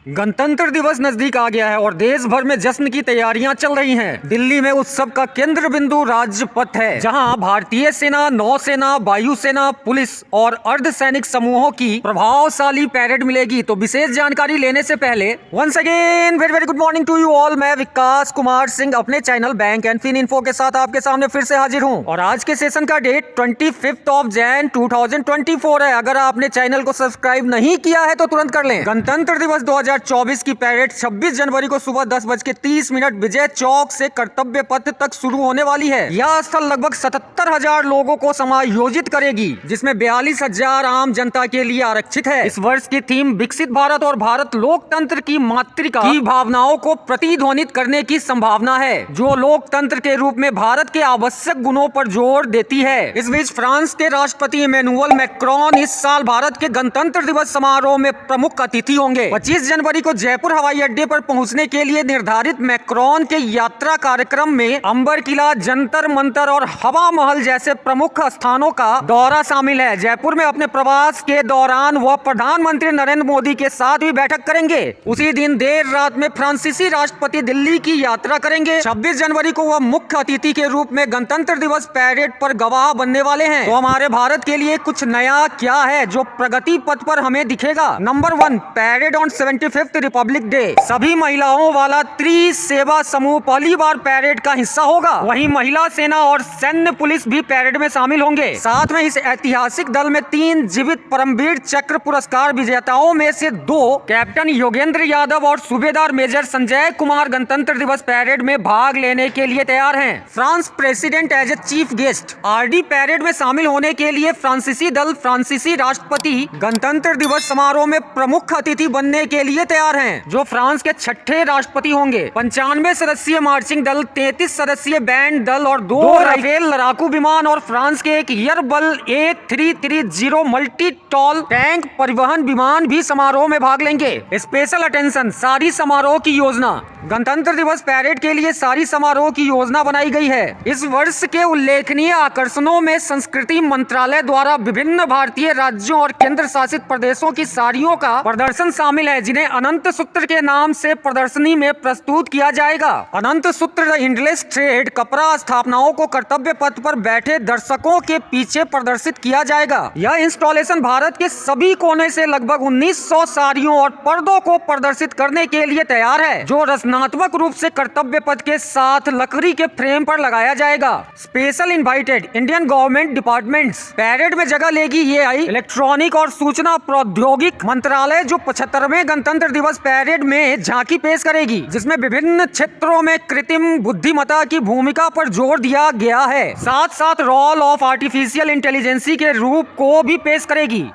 गणतंत्र दिवस नजदीक आ गया है और देश भर में जश्न की तैयारियां चल रही हैं। दिल्ली में उत्सव का केंद्र बिंदु राजपथ है, जहां भारतीय सेना, नौसेना, वायुसेना, पुलिस और अर्धसैनिक समूहों की प्रभावशाली पैरेड मिलेगी। तो विशेष जानकारी लेने से पहले once again very good morning to you all. मैं विकास कुमार सिंह अपने channel Bank and Fin Info के साथ आपके सामने फिर से हाजिर हूं और आज के सेशन का डेट 25 जैन 2024 है। अगर आपने चैनल को सब्सक्राइब नहीं किया है तो तुरंत कर लें। गणतंत्र दिवस 2024 की पैरेड 26 जनवरी को सुबह 10:30 विजय चौक से कर्तव्य पथ तक शुरू होने वाली है। यह स्थल लगभग 77,000 लोगों को समायोजित करेगी, जिसमें 42,000 आम जनता के लिए आरक्षित है। इस वर्ष की थीम विकसित भारत और भारत लोकतंत्र की मातृका की भावनाओं को प्रतिध्वनित करने की संभावना है, जो लोकतंत्र के रूप में भारत के आवश्यक गुणों पर जोर देती है। इस बीच फ्रांस के राष्ट्रपति इमैनुअल मैक्रोन इस साल भारत के गणतंत्र दिवस समारोह में प्रमुख अतिथि होंगे। 25 जनवरी को जयपुर हवाई अड्डे पर पहुंचने के लिए निर्धारित मैक्रोन के यात्रा कार्यक्रम में अंबर किला, जंतर मंतर और हवा महल जैसे प्रमुख स्थानों का दौरा शामिल है। जयपुर में अपने प्रवास के दौरान वह प्रधानमंत्री नरेंद्र मोदी के साथ भी बैठक करेंगे। उसी दिन देर रात में फ्रांसीसी राष्ट्रपति दिल्ली की यात्रा करेंगे। 26 जनवरी को वह मुख्य अतिथि के रूप में गणतंत्र दिवस पैरेड पर गवाह बनने वाले हैं। तो हमारे भारत के लिए कुछ नया क्या है जो प्रगति पथ पर हमें दिखेगा? Number 1, parade on 75th Republic day. सभी महिलाओं वाला त्रिसेवा समूह पहली बार पैरेड का हिस्सा होगा। वहीं महिला सेना और सैन्य पुलिस भी पैरेड में शामिल होंगे। साथ में इस ऐतिहासिक दल में 3 जीवित परमवीर चक्र पुरस्कार विजेताओं में से 2 कैप्टन योगेंद्र यादव और सूबेदार मेजर संजय कुमार गणतंत्र दिवस पैरेड में भाग लेने के लिए तैयार हैं। France president as a chief guest RD parade में शामिल होने के लिए फ्रांसीसी दल फ्रांसीसी राष्ट्रपति गणतंत्र दिवस समारोह में प्रमुख अतिथि बनने के लिए तैयार हैं, जो फ्रांस के 6ठे राष्ट्रपति होंगे। 95 सदस्यीय मार्चिंग दल, 33 सदस्यीय बैंड दल और 2 राफेल लड़ाकू विमान और फ्रांस के एक एयरबल A330 मल्टी टॉल टैंक परिवहन विमान भी समारोह में भाग लेंगे। स्पेशल अटेंशन सारी समारोह की योजना। गणतंत्र दिवस पैरेड के लिए सारी समारोह की योजना बनाई गई है। इस वर्ष के उल्लेखनीय आकर्षणों में संस्कृति मंत्रालय द्वारा विभिन्न भारतीय राज्यों और केंद्र शासित प्रदेशों की साड़ियों का प्रदर्शन शामिल है, जिन्हें अनंत सूत्र के नाम से प्रदर्शनी में प्रस्तुत किया जाएगा। अनंत सूत्र इंडलेस थ्रेड कपड़ा स्थापनाओं को कर्तव्य पथ पर बैठे दर्शकों के पीछे प्रदर्शित किया जाएगा। यह इंस्टॉलेशन भारत के सभी कोने से लगभग 1900 साड़ियों और पर्दों को प्रदर्शित करने के लिए तैयार है, जो रचनात्मक रूप से कर्तव्य पथ के साथ लकड़ी के फ्रेम पर लगाया जाएगा। Special invited Indian government departments parade में जगह लेगी। इलेक्ट्रॉनिक और सूचना प्रौद्योगिक मंत्रालय जो 75वें गणतंत्र दिवस पैरेड में झांकी पेश करेगी, जिसमें विभिन्न क्षेत्रों में कृत्रिम बुद्धिमत्ता की भूमिका पर जोर दिया गया है। साथ साथ रोल ऑफ आर्टिफिशियल इंटेलिजेंसी के रूप को भी पेश करेगी।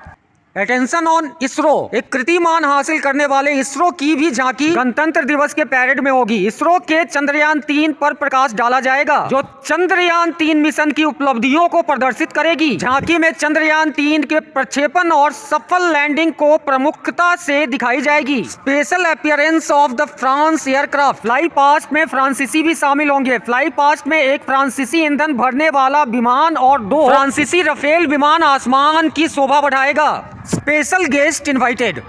अटेंशन ऑन इसरो, एक कीर्तिमान हासिल करने वाले इसरो की भी झांकी गणतंत्र दिवस के पैरेड में होगी। इसरो के चंद्रयान 3 पर प्रकाश डाला जाएगा, जो चंद्रयान 3 मिशन की उपलब्धियों को प्रदर्शित करेगी। झांकी में चंद्रयान 3 के प्रक्षेपण और सफल लैंडिंग को प्रमुखता से दिखाई जाएगी। Special appearance of the France aircraft, fly past में फ्रांसीसी भी शामिल होंगे। फ्लाई पास्ट में एक फ्रांसीसी ईंधन भरने वाला विमान और 2 फ्रांसीसी राफेल विमान आसमान की शोभा बढ़ाएगा। स्पेशल गेस्ट इनवाइटेड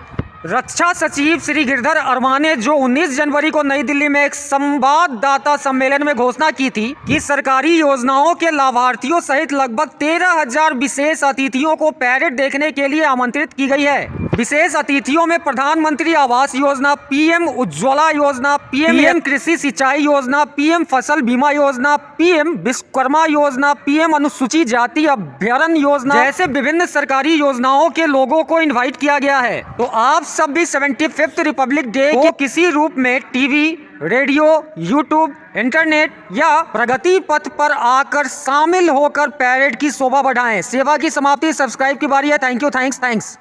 रक्षा सचिव श्री गिरधर अरमा ने जो 19 जनवरी को नई दिल्ली में एक संवाददाता सम्मेलन में घोषणा की थी कि सरकारी योजनाओं के लाभार्थियों सहित लगभग 13,000 विशेष अतिथियों को पैरेड देखने के लिए आमंत्रित की गई है। विशेष अतिथियों में प्रधानमंत्री आवास योजना, पीएम उज्ज्वला योजना, पीएम कृषि सिंचाई योजना, पीएम फसल बीमा योजना, पीएम विश्वकर्मा योजना, पीएम अनुसूचित जाति अभ्यारण्य योजना जैसे विभिन्न सरकारी योजनाओं के लोगों को इनवाइट किया गया है। तो आप सब भी 75th रिपब्लिक डे को किसी रूप में टीवी, रेडियो, यूट्यूब, इंटरनेट या प्रगति पथ पर आकर शामिल होकर पैरेड की शोभा बढ़ाएं। सेवा की समाप्ति, सब्सक्राइब की बारी है। Thank you, thanks.